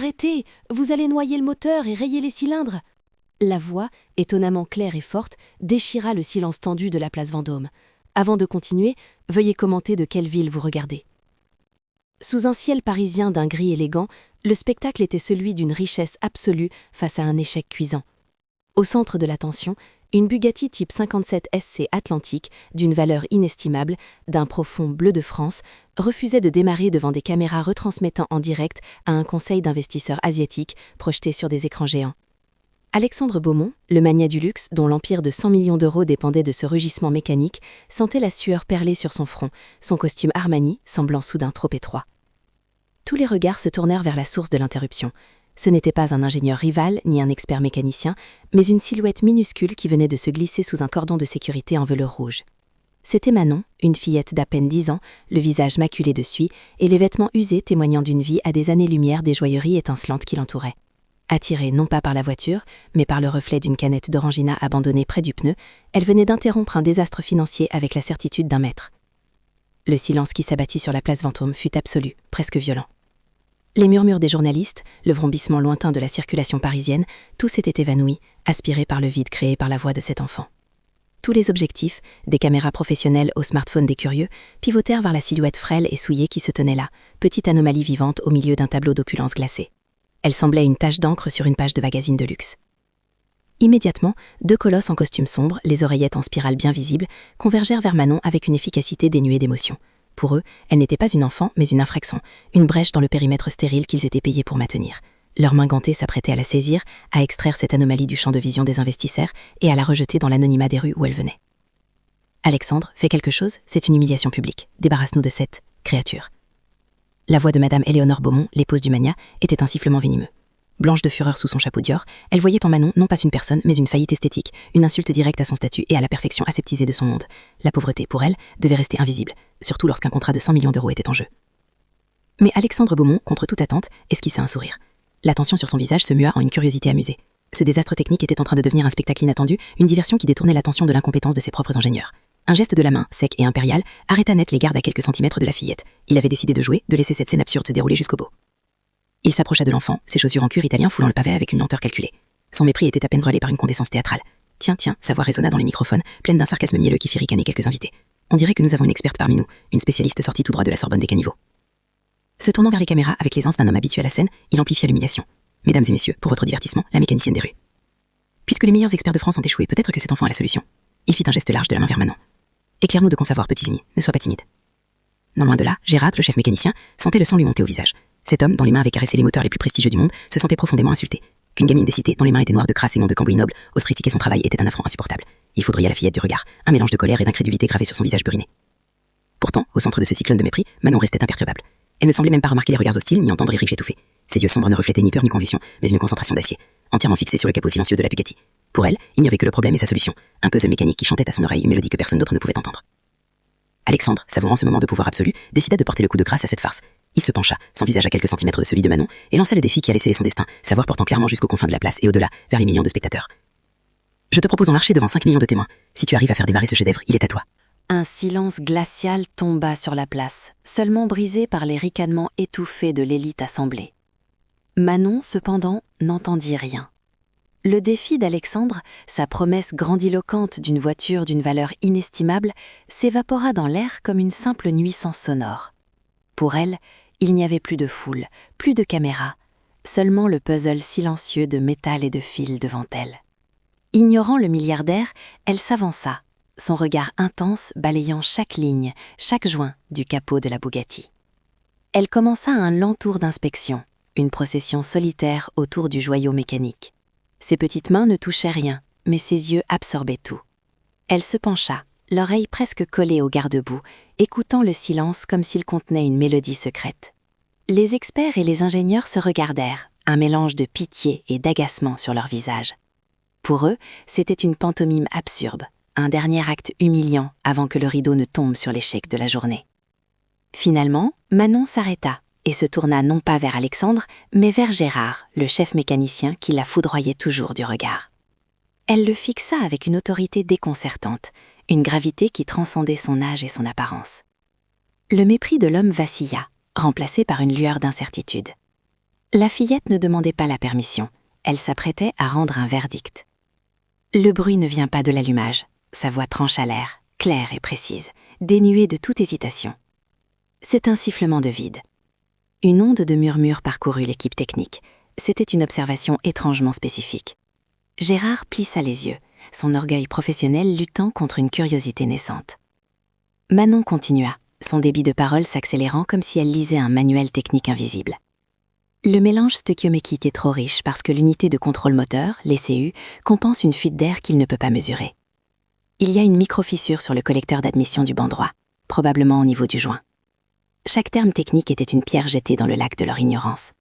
Arrêtez! Vous allez noyer le moteur et rayer les cylindres !» La voix, étonnamment claire et forte, déchira le silence tendu de la place Vendôme. Avant de continuer, veuillez commenter de quelle ville vous regardez. Sous un ciel parisien d'un gris élégant, le spectacle était celui d'une richesse absolue face à un échec cuisant. Au centre de l'attention, une Bugatti type 57 SC Atlantique, d'une valeur inestimable, d'un profond bleu de France, refusait de démarrer devant des caméras retransmettant en direct à un conseil d'investisseurs asiatiques projeté sur des écrans géants. Alexandre Beaumont, le magnat du luxe dont l'empire de 100 millions d'euros dépendait de ce rugissement mécanique, sentait la sueur perler sur son front, son costume Armani semblant soudain trop étroit. Tous les regards se tournèrent vers la source de l'interruption. Ce n'était pas un ingénieur rival ni un expert mécanicien, mais une silhouette minuscule qui venait de se glisser sous un cordon de sécurité en velours rouge. C'était Manon, une fillette d'à peine 10 ans, le visage maculé de suie et les vêtements usés témoignant d'une vie à des années-lumière des joailleries étincelantes qui l'entouraient. Attirée non pas par la voiture, mais par le reflet d'une canette d'orangina abandonnée près du pneu, elle venait d'interrompre un désastre financier avec la certitude d'un maître. Le silence qui s'abattit sur la place Vendôme fut absolu, presque violent. Les murmures des journalistes, le vrombissement lointain de la circulation parisienne, tout s'était évanoui, aspiré par le vide créé par la voix de cet enfant. Tous les objectifs, des caméras professionnelles aux smartphones des curieux, pivotèrent vers la silhouette frêle et souillée qui se tenait là, petite anomalie vivante au milieu d'un tableau d'opulence glacée. Elle semblait une tache d'encre sur une page de magazine de luxe. Immédiatement, deux colosses en costume sombre, les oreillettes en spirale bien visibles, convergèrent vers Manon avec une efficacité dénuée d'émotion. Pour eux, elle n'était pas une enfant, mais une infraction, une brèche dans le périmètre stérile qu'ils étaient payés pour maintenir. Leurs mains gantées s'apprêtaient à la saisir, à extraire cette anomalie du champ de vision des investisseurs et à la rejeter dans l'anonymat des rues où elle venait. « Alexandre, fais quelque chose, c'est une humiliation publique. Débarrasse-nous de cette créature. » La voix de Madame Éléonore Beaumont, l'épouse du magnat, était un sifflement venimeux. Blanche de fureur sous son chapeau Dior, elle voyait en Manon non pas une personne, mais une faillite esthétique, une insulte directe à son statut et à la perfection aseptisée de son monde. La pauvreté, pour elle, devait rester invisible, surtout lorsqu'un contrat de 100 millions d'euros était en jeu. Mais Alexandre Beaumont, contre toute attente, esquissa un sourire. La tension sur son visage se mua en une curiosité amusée. Ce désastre technique était en train de devenir un spectacle inattendu, une diversion qui détournait l'attention de l'incompétence de ses propres ingénieurs. Un geste de la main, sec et impérial, arrêta net les gardes à quelques centimètres de la fillette. Il avait décidé de jouer, de laisser cette scène absurde se dérouler jusqu'au bout. Il s'approcha de l'enfant, ses chaussures en cuir italien foulant le pavé avec une lenteur calculée. Son mépris était à peine brûlé par une condescence théâtrale. « Tiens, sa voix résonna dans les microphones, pleine d'un sarcasme mielleux qui fit ricaner quelques invités. On dirait que nous avons une experte parmi nous, une spécialiste sortie tout droit de la Sorbonne des caniveaux. » Se tournant vers les caméras avec l'aisance d'un homme habitué à la scène, il amplifia l'humiliation. « Mesdames et messieurs, pour votre divertissement, la mécanicienne des rues. Puisque les meilleurs experts de France ont échoué, peut-être que cet enfant a la solution. » Il fit un geste large de la main vers Manon. « Éclaire-nous de consavoir, petits amis, ne sois pas timide. » Non loin de là, Gérard, le chef mécanicien, sentait le sang lui monter au visage. Cet homme, dont les mains avaient caressé les moteurs les plus prestigieux du monde, se sentait profondément insulté. Qu'une gamine des cités, dont les mains étaient noires de crasse et non de cambouis nobles, ose critiquer son travail était un affront insupportable. Il foudroya la fillette du regard, un mélange de colère et d'incrédulité gravé sur son visage buriné. Pourtant, au centre de ce cyclone de mépris, Manon restait imperturbable. Elle ne semblait même pas remarquer les regards hostiles ni entendre les rires étouffés. Ses yeux sombres ne reflétaient ni peur ni convulsion, mais une concentration d'acier, entièrement fixée sur le capot silencieux de la Bugatti. Pour elle, il n'y avait que le problème et sa solution, un puzzle mécanique qui chantait à son oreille une mélodie que personne d'autre ne pouvait entendre. Alexandre, savourant ce moment de pouvoir absolu, décida de porter le coup de grâce à cette farce. Il se pencha, son visage à quelques centimètres de celui de Manon, et lança le défi qui allait sceller son destin, sa voix portant clairement jusqu'aux confins de la place et au-delà, vers les millions de spectateurs. « Je te propose en marché devant 5 millions de témoins. Si tu arrives à faire démarrer ce chef-d'œuvre, il est à toi. » Un silence glacial tomba sur la place, seulement brisé par les ricanements étouffés de l'élite assemblée. Manon, cependant, n'entendit rien. Le défi d'Alexandre, sa promesse grandiloquente d'une voiture d'une valeur inestimable, s'évapora dans l'air comme une simple nuisance sonore. Pour elle, il n'y avait plus de foule, plus de caméras, seulement le puzzle silencieux de métal et de fil devant elle. Ignorant le milliardaire, elle s'avança, son regard intense balayant chaque ligne, chaque joint du capot de la Bugatti. Elle commença un lent tour d'inspection, une procession solitaire autour du joyau mécanique. Ses petites mains ne touchaient rien, mais ses yeux absorbaient tout. Elle se pencha, l'oreille presque collée au garde-boue, écoutant le silence comme s'il contenait une mélodie secrète. Les experts et les ingénieurs se regardèrent, un mélange de pitié et d'agacement sur leurs visages. Pour eux, c'était une pantomime absurde, un dernier acte humiliant avant que le rideau ne tombe sur l'échec de la journée. Finalement, Manon s'arrêta et se tourna non pas vers Alexandre, mais vers Gérard, le chef mécanicien qui la foudroyait toujours du regard. Elle le fixa avec une autorité déconcertante, une gravité qui transcendait son âge et son apparence. Le mépris de l'homme vacilla, remplacé par une lueur d'incertitude. La fillette ne demandait pas la permission, elle s'apprêtait à rendre un verdict. Le bruit ne vient pas de l'allumage, sa voix tranche à l'air, claire et précise, dénuée de toute hésitation. C'est un sifflement de vide. Une onde de murmure parcourut l'équipe technique. C'était une observation étrangement spécifique. Gérard plissa les yeux, son orgueil professionnel luttant contre une curiosité naissante. Manon continua, son débit de parole s'accélérant comme si elle lisait un manuel technique invisible. Le mélange stöchiométrique est trop riche parce que l'unité de contrôle moteur, l'ECU, compense une fuite d'air qu'il ne peut pas mesurer. Il y a une micro-fissure sur le collecteur d'admission du banc droit, probablement au niveau du joint. Chaque terme technique était une pierre jetée dans le lac de leur ignorance.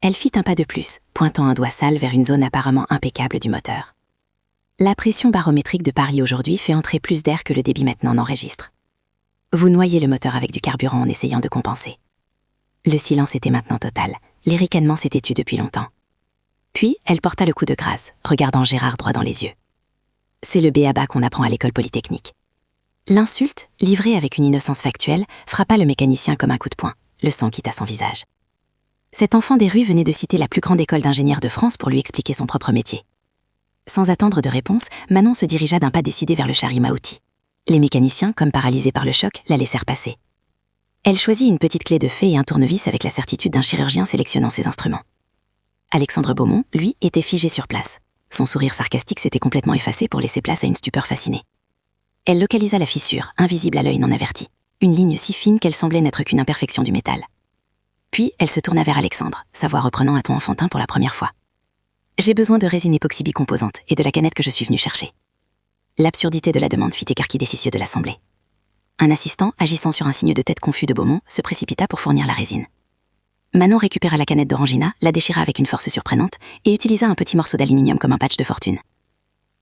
Elle fit un pas de plus, pointant un doigt sale vers une zone apparemment impeccable du moteur. La pression barométrique de Paris aujourd'hui fait entrer plus d'air que le débit maintenant n'enregistre. Vous noyez le moteur avec du carburant en essayant de compenser. Le silence était maintenant total. Les ricanements s'étaient tus depuis longtemps. Puis, elle porta le coup de grâce, regardant Gérard droit dans les yeux. C'est le b.a.-ba qu'on apprend à l'école polytechnique. L'insulte, livrée avec une innocence factuelle, frappa le mécanicien comme un coup de poing. Le sang quitta son visage. Cet enfant des rues venait de citer la plus grande école d'ingénieurs de France pour lui expliquer son propre métier. Sans attendre de réponse, Manon se dirigea d'un pas décidé vers le charim à outils. Les mécaniciens, comme paralysés par le choc, la laissèrent passer. Elle choisit une petite clé de fée et un tournevis avec la certitude d'un chirurgien sélectionnant ses instruments. Alexandre Beaumont, lui, était figé sur place. Son sourire sarcastique s'était complètement effacé pour laisser place à une stupeur fascinée. Elle localisa la fissure, invisible à l'œil non averti. Une ligne si fine qu'elle semblait n'être qu'une imperfection du métal. Puis, elle se tourna vers Alexandre, sa voix reprenant un ton enfantin pour la première fois. « J'ai besoin de résine époxy bicomposante et de la canette que je suis venue chercher. » L'absurdité de la demande fit écarquiller des cieux de l'assemblée. Un assistant, agissant sur un signe de tête confus de Beaumont, se précipita pour fournir la résine. Manon récupéra la canette d'orangina, la déchira avec une force surprenante et utilisa un petit morceau d'aluminium comme un patch de fortune.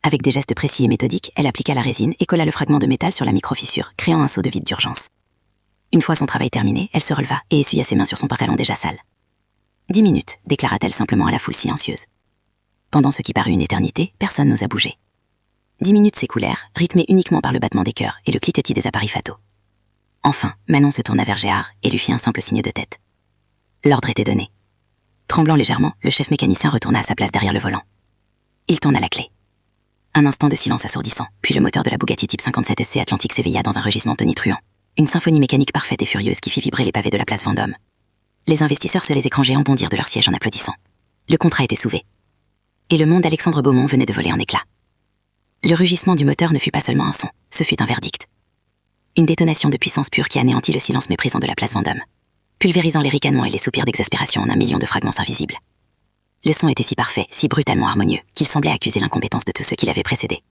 Avec des gestes précis et méthodiques, elle appliqua la résine et colla le fragment de métal sur la micro-fissure, créant un saut de vide d'urgence. Une fois son travail terminé, elle se releva et essuya ses mains sur son pantalon déjà sale. « 10 minutes, déclara-t-elle simplement à la foule silencieuse. Pendant ce qui parut une éternité, personne n'osa bouger. 10 minutes s'écoulèrent, rythmées uniquement par le battement des cœurs et le cliquetis des appareils fataux. Enfin, Manon se tourna vers Gérard et lui fit un simple signe de tête. L'ordre était donné. Tremblant légèrement, le chef mécanicien retourna à sa place derrière le volant. Il tourna la clé. Un instant de silence assourdissant, puis le moteur de la Bugatti Type 57 SC Atlantique s'éveilla dans un rugissement tonitruant. Une symphonie mécanique parfaite et furieuse qui fit vibrer les pavés de la place Vendôme. Les investisseurs sur les écrans géants bondirent de leur siège en applaudissant. Le contrat était soulevé. Et le monde d'Alexandre Beaumont venait de voler en éclats. Le rugissement du moteur ne fut pas seulement un son, ce fut un verdict. Une détonation de puissance pure qui anéantit le silence méprisant de la place Vendôme, pulvérisant les ricanements et les soupirs d'exaspération en un million de fragments invisibles. Le son était si parfait, si brutalement harmonieux, qu'il semblait accuser l'incompétence de tous ceux qui l'avaient précédé.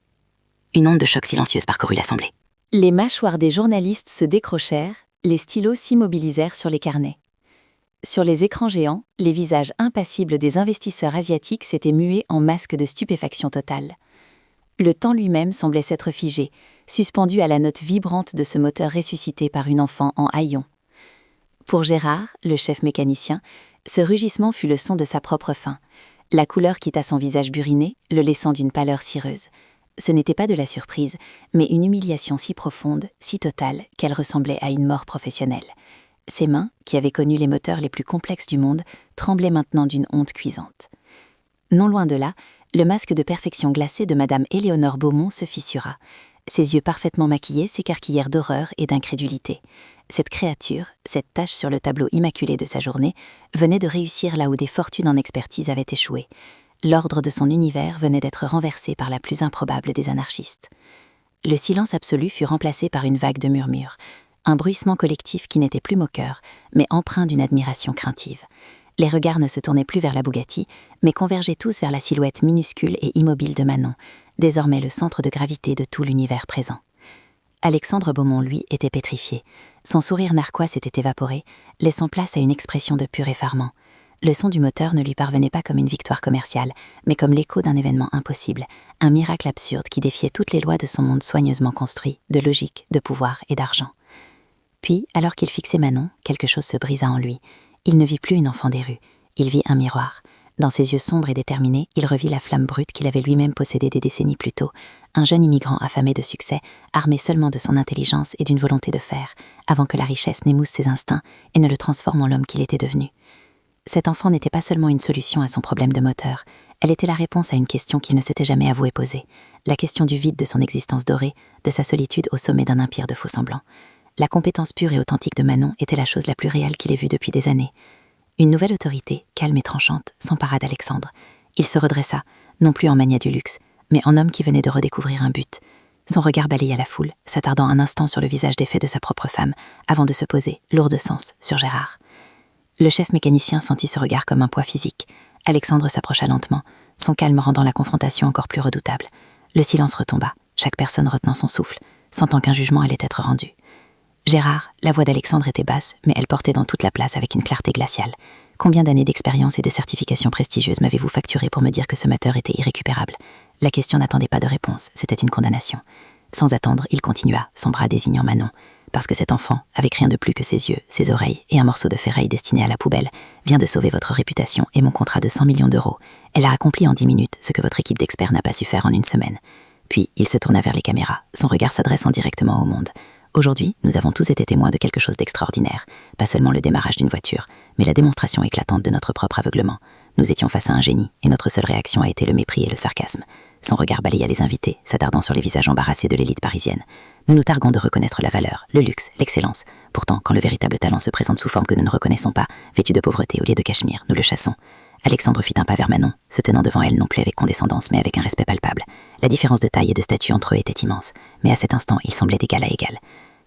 Une onde de choc silencieuse parcourut l'assemblée. Les mâchoires des journalistes se décrochèrent, les stylos s'immobilisèrent sur les carnets. Sur les écrans géants, les visages impassibles des investisseurs asiatiques s'étaient mués en masques de stupéfaction totale. Le temps lui-même semblait s'être figé, suspendu à la note vibrante de ce moteur ressuscité par une enfant en haillons. Pour Gérard, le chef mécanicien, ce rugissement fut le son de sa propre faim. La couleur quitta son visage buriné, le laissant d'une pâleur cireuse. Ce n'était pas de la surprise, mais une humiliation si profonde, si totale, qu'elle ressemblait à une mort professionnelle. Ses mains, qui avaient connu les moteurs les plus complexes du monde, tremblaient maintenant d'une honte cuisante. Non loin de là, le masque de perfection glacée de Madame Éléonore Beaumont se fissura. Ses yeux parfaitement maquillés s'écarquillèrent d'horreur et d'incrédulité. Cette créature, cette tache sur le tableau immaculé de sa journée, venait de réussir là où des fortunes en expertise avaient échoué. L'ordre de son univers venait d'être renversé par la plus improbable des anarchistes. Le silence absolu fut remplacé par une vague de murmures, un bruissement collectif qui n'était plus moqueur, mais empreint d'une admiration craintive. Les regards ne se tournaient plus vers la Bugatti, mais convergeaient tous vers la silhouette minuscule et immobile de Manon, désormais le centre de gravité de tout l'univers présent. Alexandre Beaumont, lui, était pétrifié. Son sourire narquois s'était évaporé, laissant place à une expression de pur effarement. Le son du moteur ne lui parvenait pas comme une victoire commerciale, mais comme l'écho d'un événement impossible, un miracle absurde qui défiait toutes les lois de son monde soigneusement construit, de logique, de pouvoir et d'argent. Puis, alors qu'il fixait Manon, quelque chose se brisa en lui. Il ne vit plus une enfant des rues, il vit un miroir. Dans ses yeux sombres et déterminés, il revit la flamme brute qu'il avait lui-même possédée des décennies plus tôt, un jeune immigrant affamé de succès, armé seulement de son intelligence et d'une volonté de faire, avant que la richesse n'émousse ses instincts et ne le transforme en l'homme qu'il était devenu. Cet enfant n'était pas seulement une solution à son problème de moteur, elle était la réponse à une question qu'il ne s'était jamais avoué poser, la question du vide de son existence dorée, de sa solitude au sommet d'un empire de faux-semblants. La compétence pure et authentique de Manon était la chose la plus réelle qu'il ait vue depuis des années. Une nouvelle autorité, calme et tranchante, s'empara d'Alexandre. Il se redressa, non plus en mania du luxe, mais en homme qui venait de redécouvrir un but. Son regard balaya la foule, s'attardant un instant sur le visage défait de sa propre femme, avant de se poser, lourd de sens, sur Gérard. Le chef mécanicien sentit ce regard comme un poids physique. Alexandre s'approcha lentement, son calme rendant la confrontation encore plus redoutable. Le silence retomba, chaque personne retenant son souffle, sentant qu'un jugement allait être rendu. Gérard, la voix d'Alexandre était basse, mais elle portait dans toute la place avec une clarté glaciale. Combien d'années d'expérience et de certifications prestigieuses m'avez-vous facturé pour me dire que ce mateur était irrécupérable? La question n'attendait pas de réponse, c'était une condamnation. Sans attendre, il continua, son bras désignant Manon. Parce que cet enfant, avec rien de plus que ses yeux, ses oreilles et un morceau de ferraille destiné à la poubelle, vient de sauver votre réputation et mon contrat de 100 millions d'euros. Elle a accompli en 10 minutes ce que votre équipe d'experts n'a pas su faire en une semaine. Puis, il se tourna vers les caméras, son regard s'adressant directement au monde. Aujourd'hui, nous avons tous été témoins de quelque chose d'extraordinaire. Pas seulement le démarrage d'une voiture, mais la démonstration éclatante de notre propre aveuglement. Nous étions face à un génie, et notre seule réaction a été le mépris et le sarcasme. Son regard balaya les invités, s'attardant sur les visages embarrassés de l'élite parisienne. Nous nous targuons de reconnaître la valeur, le luxe, l'excellence. Pourtant, quand le véritable talent se présente sous forme que nous ne reconnaissons pas, vêtu de pauvreté au lieu de cachemire, nous le chassons. Alexandre fit un pas vers Manon, se tenant devant elle non plus avec condescendance, mais avec un respect palpable. La différence de taille et de statut entre eux était immense, mais à cet instant, ils semblaient d'égal à égal.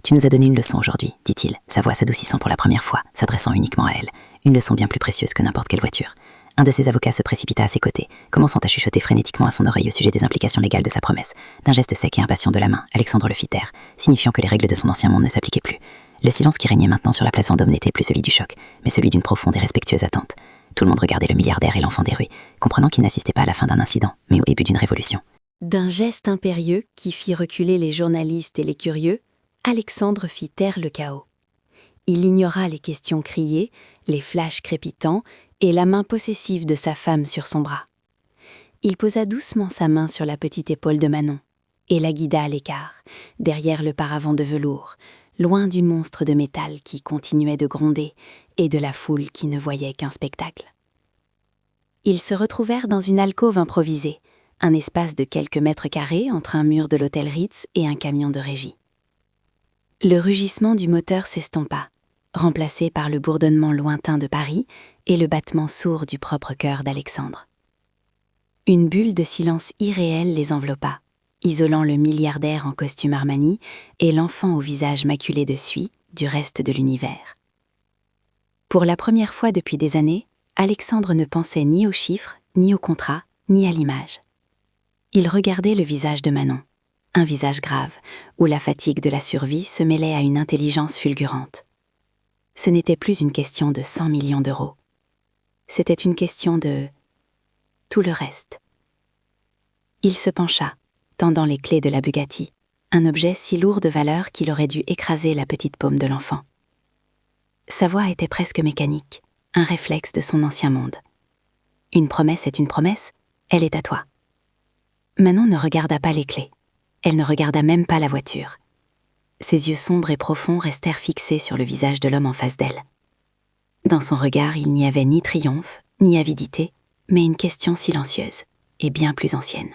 « Tu nous as donné une leçon aujourd'hui, dit-il, sa voix s'adoucissant pour la première fois, s'adressant uniquement à elle. Une leçon bien plus précieuse que n'importe quelle voiture. Un de ses avocats se précipita à ses côtés, commençant à chuchoter frénétiquement à son oreille au sujet des implications légales de sa promesse. D'un geste sec et impatient de la main, Alexandre le fit taire, signifiant que les règles de son ancien monde ne s'appliquaient plus. Le silence qui régnait maintenant sur la place Vendôme n'était plus celui du choc, mais celui d'une profonde et respectueuse attente. Tout le monde regardait le milliardaire et l'enfant des rues, comprenant qu'il n'assistait pas à la fin d'un incident, mais au début d'une révolution. D'un geste impérieux qui fit reculer les journalistes et les curieux, Alexandre fit taire le chaos. Il ignora les questions criées, les flashs crépitants et la main possessive de sa femme sur son bras. Il posa doucement sa main sur la petite épaule de Manon et la guida à l'écart, derrière le paravent de velours, loin du monstre de métal qui continuait de gronder et de la foule qui ne voyait qu'un spectacle. Ils se retrouvèrent dans une alcôve improvisée, un espace de quelques mètres carrés entre un mur de l'hôtel Ritz et un camion de régie. Le rugissement du moteur s'estompa, remplacé par le bourdonnement lointain de Paris et le battement sourd du propre cœur d'Alexandre. Une bulle de silence irréel les enveloppa, isolant le milliardaire en costume Armani et l'enfant au visage maculé de suie du reste de l'univers. Pour la première fois depuis des années, Alexandre ne pensait ni aux chiffres, ni au contrat, ni à l'image. Il regardait le visage de Manon. Un visage grave, où la fatigue de la survie se mêlait à une intelligence fulgurante. Ce n'était plus une question de 100 millions d'euros. C'était une question de tout le reste. Il se pencha, tendant les clés de la Bugatti, un objet si lourd de valeur qu'il aurait dû écraser la petite paume de l'enfant. Sa voix était presque mécanique, un réflexe de son ancien monde. Une promesse est une promesse, elle est à toi. Manon ne regarda pas les clés. Elle ne regarda même pas la voiture. Ses yeux sombres et profonds restèrent fixés sur le visage de l'homme en face d'elle. Dans son regard, il n'y avait ni triomphe, ni avidité, mais une question silencieuse, et bien plus ancienne.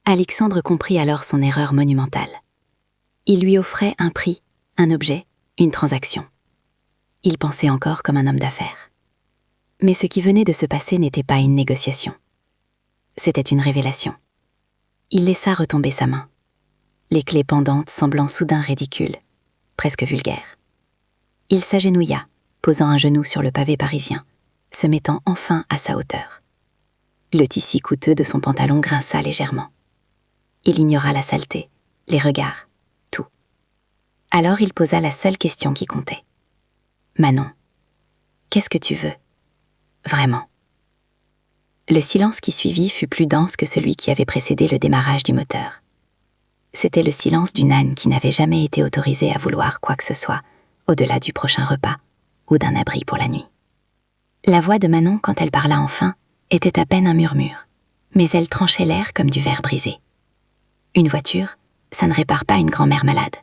Alexandre comprit alors son erreur monumentale. Il lui offrait un prix, un objet, une transaction. Il pensait encore comme un homme d'affaires. Mais ce qui venait de se passer n'était pas une négociation. C'était une révélation. Il laissa retomber sa main, les clés pendantes semblant soudain ridicules, presque vulgaires. Il s'agenouilla, posant un genou sur le pavé parisien, se mettant enfin à sa hauteur. Le tissu coûteux de son pantalon grinça légèrement. Il ignora la saleté, les regards, tout. Alors il posa la seule question qui comptait. « Manon, qu'est-ce que tu veux, vraiment ?» Le silence qui suivit fut plus dense que celui qui avait précédé le démarrage du moteur. C'était le silence d'une âne qui n'avait jamais été autorisée à vouloir quoi que ce soit, au-delà du prochain repas ou d'un abri pour la nuit. La voix de Manon, quand elle parla enfin, était à peine un murmure, mais elle tranchait l'air comme du verre brisé. Une voiture, ça ne répare pas une grand-mère malade.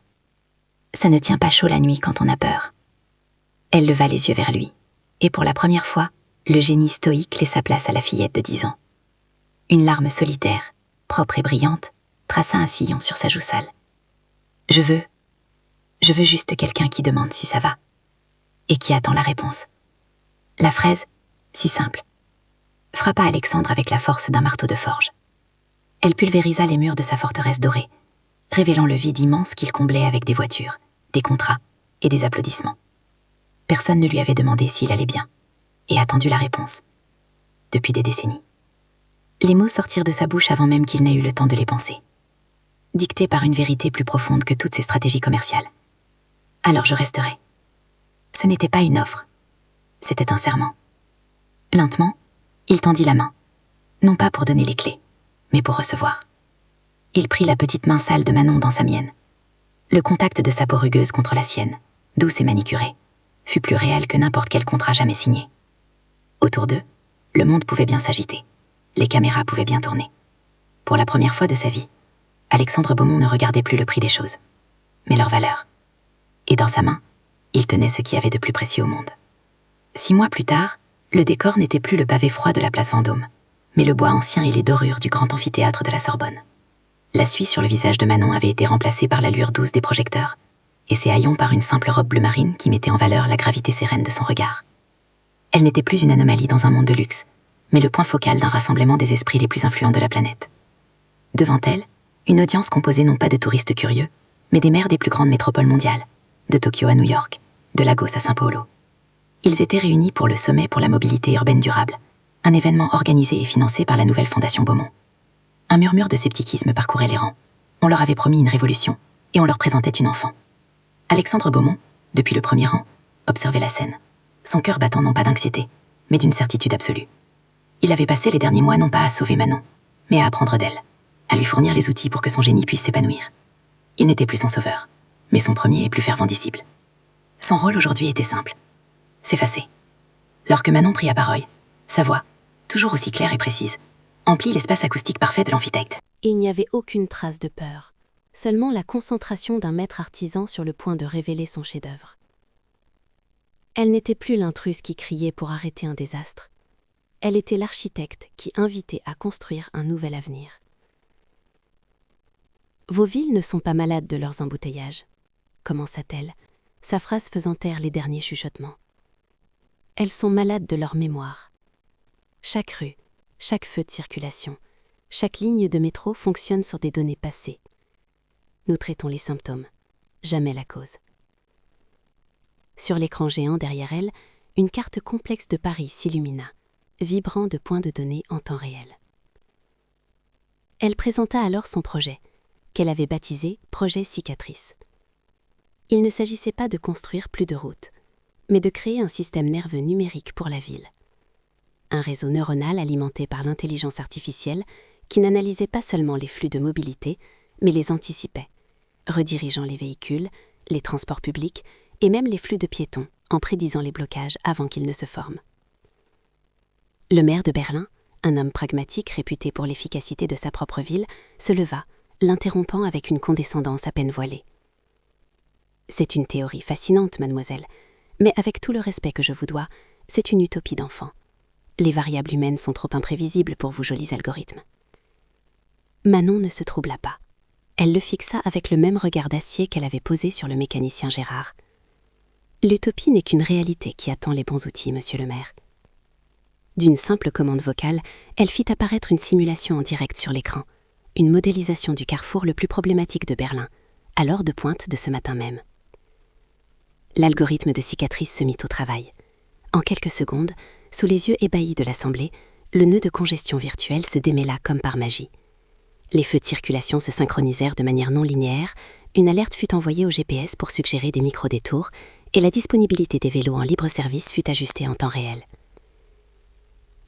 Ça ne tient pas chaud la nuit quand on a peur. Elle leva les yeux vers lui. Et pour la première fois, le génie stoïque laissa place à la fillette de 10 ans. Une larme solitaire, propre et brillante, traça un sillon sur sa joue sale. Je veux juste quelqu'un qui demande si ça va. Et qui attend la réponse. La fraise, si simple, frappa Alexandre avec la force d'un marteau de forge. Elle pulvérisa les murs de sa forteresse dorée, révélant le vide immense qu'il comblait avec des voitures, des contrats et des applaudissements. Personne ne lui avait demandé s'il allait bien, et attendu la réponse. Depuis des décennies. Les mots sortirent de sa bouche avant même qu'il n'ait eu le temps de les penser. Dictés par une vérité plus profonde que toutes ses stratégies commerciales. Alors je resterai. Ce n'était pas une offre. C'était un serment. Lentement, il tendit la main. Non pas pour donner les clés, mais pour recevoir. Il prit la petite main sale de Manon dans sa mienne. Le contact de sa peau rugueuse contre la sienne, douce et manicurée, fut plus réel que n'importe quel contrat jamais signé. Autour d'eux, le monde pouvait bien s'agiter. Les caméras pouvaient bien tourner. Pour la première fois de sa vie, Alexandre Beaumont ne regardait plus le prix des choses, mais leur valeur. Et dans sa main, il tenait ce qu'il y avait de plus précieux au monde. 6 mois plus tard, le décor n'était plus le pavé froid de la place Vendôme, mais le bois ancien et les dorures du grand amphithéâtre de la Sorbonne. La suie sur le visage de Manon avait été remplacée par la lueur douce des projecteurs, et ses haillons par une simple robe bleu marine qui mettait en valeur la gravité sereine de son regard. Elle n'était plus une anomalie dans un monde de luxe, mais le point focal d'un rassemblement des esprits les plus influents de la planète. Devant elle, une audience composée non pas de touristes curieux, mais des maires des plus grandes métropoles mondiales, de Tokyo à New York, de Lagos à São Paulo. Ils étaient réunis pour le Sommet pour la mobilité urbaine durable, un événement organisé et financé par la nouvelle Fondation Beaumont. Un murmure de scepticisme parcourait les rangs. On leur avait promis une révolution, et on leur présentait une enfant. Alexandre Beaumont, depuis le premier rang, observait la scène, son cœur battant non pas d'anxiété, mais d'une certitude absolue. Il avait passé les derniers mois non pas à sauver Manon, mais à apprendre d'elle, à lui fournir les outils pour que son génie puisse s'épanouir. Il n'était plus son sauveur, mais son premier et plus fervent disciple. Son rôle aujourd'hui était simple. S'effacer. Lorsque Manon prit la parole, sa voix, toujours aussi claire et précise, emplit l'espace acoustique parfait de l'amphithéâtre. Il n'y avait aucune trace de peur, seulement la concentration d'un maître artisan sur le point de révéler son chef-d'œuvre. Elle n'était plus l'intruse qui criait pour arrêter un désastre. Elle était l'architecte qui invitait à construire un nouvel avenir. Vos villes ne sont pas malades de leurs embouteillages, commença-t-elle, sa phrase faisant taire les derniers chuchotements. Elles sont malades de leur mémoire. Chaque rue, chaque feu de circulation, chaque ligne de métro fonctionne sur des données passées. Nous traitons les symptômes, jamais la cause. Sur l'écran géant derrière elle, une carte complexe de Paris s'illumina, vibrant de points de données en temps réel. Elle présenta alors son projet, qu'elle avait baptisé « Projet Cicatrice ». Il ne s'agissait pas de construire plus de routes, mais de créer un système nerveux numérique pour la ville. Un réseau neuronal alimenté par l'intelligence artificielle qui n'analysait pas seulement les flux de mobilité, mais les anticipait, redirigeant les véhicules, les transports publics et même les flux de piétons en prédisant les blocages avant qu'ils ne se forment. Le maire de Berlin, un homme pragmatique réputé pour l'efficacité de sa propre ville, se leva, l'interrompant avec une condescendance à peine voilée. « C'est une théorie fascinante, mademoiselle, mais avec tout le respect que je vous dois, c'est une utopie d'enfant. Les variables humaines sont trop imprévisibles pour vos jolis algorithmes. » Manon ne se troubla pas. Elle le fixa avec le même regard d'acier qu'elle avait posé sur le mécanicien Gérard. « L'utopie n'est qu'une réalité qui attend les bons outils, monsieur le maire. » D'une simple commande vocale, elle fit apparaître une simulation en direct sur l'écran, une modélisation du carrefour le plus problématique de Berlin, à l'heure de pointe de ce matin même. L'algorithme de cicatrice se mit au travail. En quelques secondes, sous les yeux ébahis de l'assemblée, le nœud de congestion virtuelle se démêla comme par magie. Les feux de circulation se synchronisèrent de manière non linéaire, une alerte fut envoyée au GPS pour suggérer des micro-détours, et la disponibilité des vélos en libre service fut ajustée en temps réel.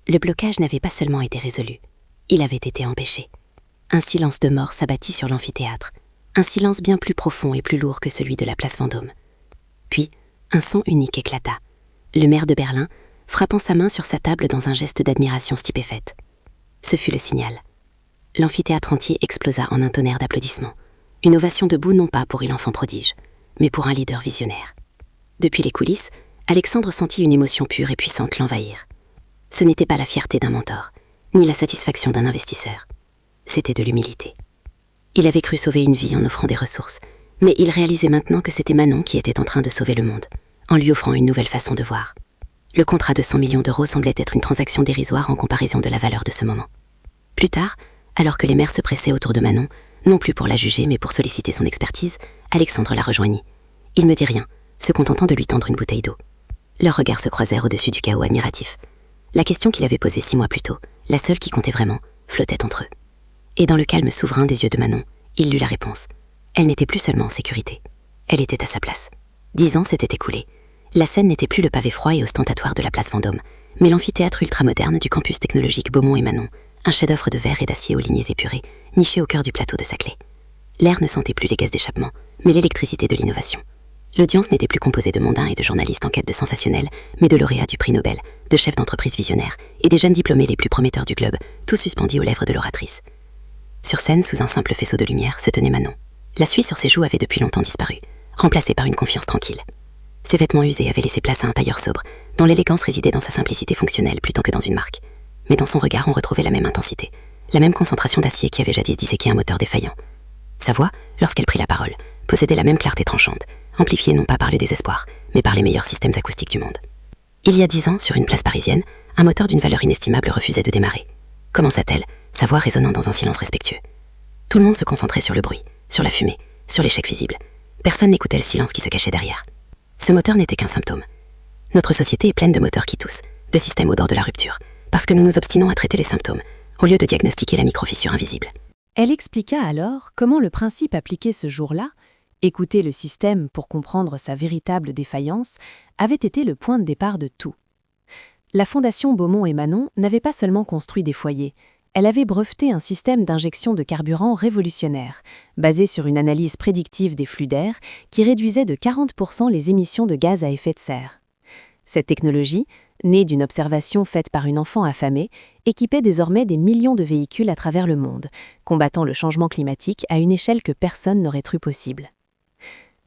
Le blocage n'avait pas seulement été résolu, il avait été empêché. Un silence de mort s'abattit sur l'amphithéâtre, un silence bien plus profond et plus lourd que celui de la place Vendôme. Puis, un son unique éclata. Le maire de Berlin, frappant sa main sur sa table dans un geste d'admiration stupéfaite. Ce fut le signal. L'amphithéâtre entier explosa en un tonnerre d'applaudissements. Une ovation debout non pas pour une enfant prodige, mais pour un leader visionnaire. Depuis les coulisses, Alexandre sentit une émotion pure et puissante l'envahir. Ce n'était pas la fierté d'un mentor, ni la satisfaction d'un investisseur. C'était de l'humilité. Il avait cru sauver une vie en offrant des ressources, mais il réalisait maintenant que c'était Manon qui était en train de sauver le monde, en lui offrant une nouvelle façon de voir. Le contrat de 100 millions d'euros semblait être une transaction dérisoire en comparaison de la valeur de ce moment. Plus tard, alors que les mères se pressaient autour de Manon, non plus pour la juger mais pour solliciter son expertise, Alexandre la rejoignit. Il ne dit rien, se contentant de lui tendre une bouteille d'eau. Leurs regards se croisèrent au-dessus du chaos admiratif. La question qu'il avait posée 6 mois plus tôt, la seule qui comptait vraiment, flottait entre eux. Et dans le calme souverain des yeux de Manon, il lut la réponse. Elle n'était plus seulement en sécurité. Elle était à sa place. 10 ans s'étaient écoulés. La scène n'était plus le pavé froid et ostentatoire de la place Vendôme, mais l'amphithéâtre ultramoderne du campus technologique Beaumont et Manon, un chef-d'œuvre de verre et d'acier aux lignes épurées, niché au cœur du plateau de Saclay. L'air ne sentait plus les gaz d'échappement, mais l'électricité de l'innovation. L'audience n'était plus composée de mondains et de journalistes en quête de sensationnel, mais de lauréats du prix Nobel, de chefs d'entreprise visionnaires et des jeunes diplômés les plus prometteurs du globe, tous suspendus aux lèvres de l'oratrice. Sur scène, sous un simple faisceau de lumière, se tenait Manon. La suie sur ses joues avait depuis longtemps disparu, remplacée par une confiance tranquille. Ses vêtements usés avaient laissé place à un tailleur sobre, dont l'élégance résidait dans sa simplicité fonctionnelle plutôt que dans une marque. Mais dans son regard, on retrouvait la même intensité, la même concentration d'acier qui avait jadis disséqué un moteur défaillant. Sa voix, lorsqu'elle prit la parole, possédait la même clarté tranchante, amplifiée non pas par le désespoir, mais par les meilleurs systèmes acoustiques du monde. Il y a 10 ans, sur une place parisienne, un moteur d'une valeur inestimable refusait de démarrer. Commença-t-elle, sa voix résonnant dans un silence respectueux. Tout le monde se concentrait sur le bruit, sur la fumée, sur l'échec visible. Personne n'écoutait le silence qui se cachait derrière. Ce moteur n'était qu'un symptôme. Notre société est pleine de moteurs qui toussent, de systèmes au bord de la rupture, parce que nous nous obstinons à traiter les symptômes, au lieu de diagnostiquer la microfissure invisible. Elle expliqua alors comment le principe appliqué ce jour-là, écouter le système pour comprendre sa véritable défaillance, avait été le point de départ de tout. La Fondation Beaumont et Manon n'avait pas seulement construit des foyers, elle avait breveté un système d'injection de carburant révolutionnaire, basé sur une analyse prédictive des flux d'air qui réduisait de 40% les émissions de gaz à effet de serre. Cette technologie, née d'une observation faite par une enfant affamée, équipait désormais des millions de véhicules à travers le monde, combattant le changement climatique à une échelle que personne n'aurait cru possible.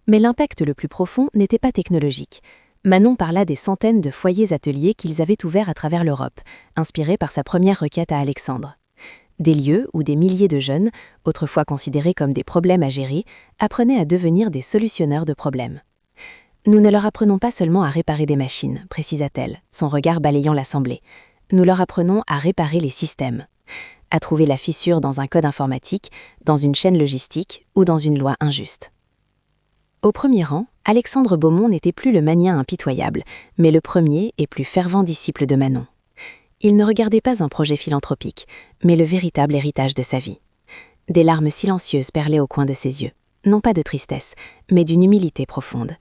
Mais l'impact le plus profond n'était pas technologique. Manon parla des centaines de foyers ateliers qu'ils avaient ouverts à travers l'Europe, inspirés par sa première requête à Alexandre. Des lieux où des milliers de jeunes, autrefois considérés comme des problèmes à gérer, apprenaient à devenir des solutionneurs de problèmes. Nous ne leur apprenons pas seulement à réparer des machines, précisa-t-elle, son regard balayant l'assemblée. Nous leur apprenons à réparer les systèmes, à trouver la fissure dans un code informatique, dans une chaîne logistique ou dans une loi injuste. Au premier rang, Alexandre Beaumont n'était plus le magnat impitoyable, mais le premier et plus fervent disciple de Manon. Il ne regardait pas un projet philanthropique, mais le véritable héritage de sa vie. Des larmes silencieuses perlaient au coin de ses yeux, non pas de tristesse, mais d'une humilité profonde.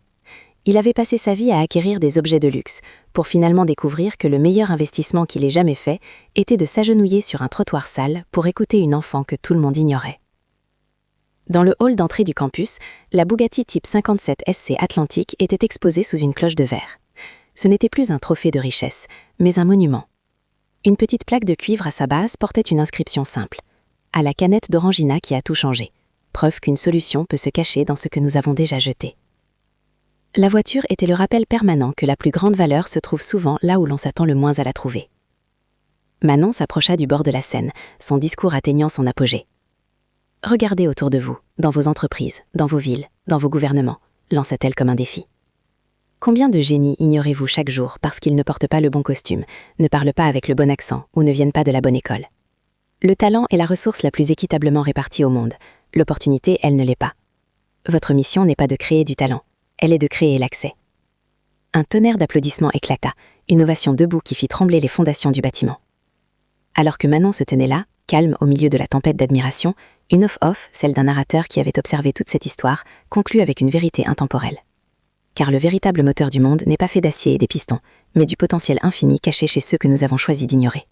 Il avait passé sa vie à acquérir des objets de luxe, pour finalement découvrir que le meilleur investissement qu'il ait jamais fait était de s'agenouiller sur un trottoir sale pour écouter une enfant que tout le monde ignorait. Dans le hall d'entrée du campus, la Bugatti Type 57 SC Atlantique était exposée sous une cloche de verre. Ce n'était plus un trophée de richesse, mais un monument. Une petite plaque de cuivre à sa base portait une inscription simple. À la canette d'Orangina qui a tout changé. Preuve qu'une solution peut se cacher dans ce que nous avons déjà jeté. La voiture était le rappel permanent que la plus grande valeur se trouve souvent là où l'on s'attend le moins à la trouver. Manon s'approcha du bord de la Seine, son discours atteignant son apogée. Regardez autour de vous, dans vos entreprises, dans vos villes, dans vos gouvernements, lança-t-elle comme un défi. Combien de génies ignorez-vous chaque jour parce qu'ils ne portent pas le bon costume, ne parlent pas avec le bon accent ou ne viennent pas de la bonne école? Le talent est la ressource la plus équitablement répartie au monde. L'opportunité, elle ne l'est pas. Votre mission n'est pas de créer du talent, elle est de créer l'accès. Un tonnerre d'applaudissements éclata, une ovation debout qui fit trembler les fondations du bâtiment. Alors que Manon se tenait là, calme au milieu de la tempête d'admiration, une off-off, celle d'un narrateur qui avait observé toute cette histoire, conclut avec une vérité intemporelle. Car le véritable moteur du monde n'est pas fait d'acier et des pistons, mais du potentiel infini caché chez ceux que nous avons choisi d'ignorer.